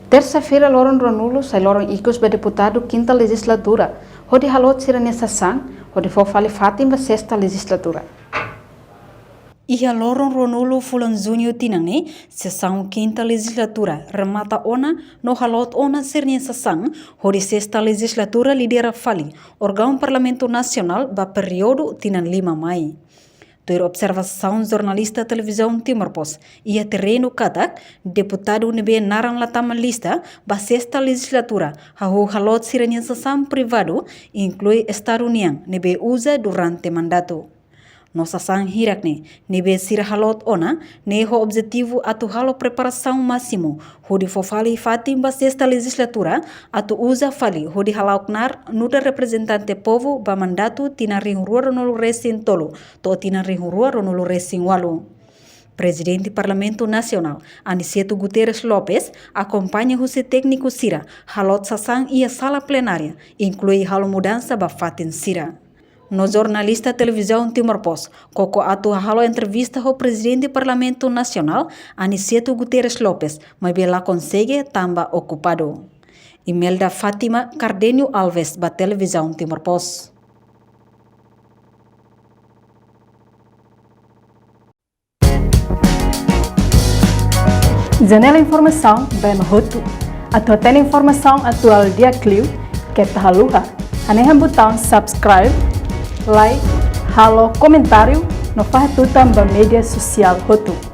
Terça-feira, Loron Ronulo sai Loron Icos ba deputado quinta legislatura. Hodi halot sira nessa sang, hodi fofali Fátima sexta legislatura. Ia Loron Ronulo fulan junho tinangne sessão quinta legislatura remata ona no halot ona sernia sessão hodi sexta legislatura lidera fali órgão parlamento nacional ba período tinan 5 Mai. Ter observação jornalista televisão Timor-Post ia terreno katak deputado nebe narang latam lista ba sexta legislatura hahu halot sirania sessão privado inclui Estado União nebe usa durante mandato. Nossa sang hirakne nebe sira halot ona neho objetivo atu halo preparação máximo hodi fofali fatim ba sexta legislatura atu usa fali hodi halauknar nuda representante povo ba mandato tina rihurua ronolo resin tolo to tina rihurua ronolo resin walu. Presidente Parlamento Nacional Aniceto Guterres Lopes acompanha o técnico Sira halot sasang ia sala plenária inclui halo mudança ba fatin Sira. No jornalista televisão Timor-Post, Coco atu halo entrevista ao presidente do Parlamento Nacional, Aniceto Guterres Lopes, mas bela consegue tamba ocupado. Imelda Fátima Cardenio Alves, da televisão Timor-Post. Janela informação, bem roto. Atau tem informação atual dia Clio, que tá haluha. Anehan botão subscribe, like, halo, comentário, no faz tudo também mídia social Roto.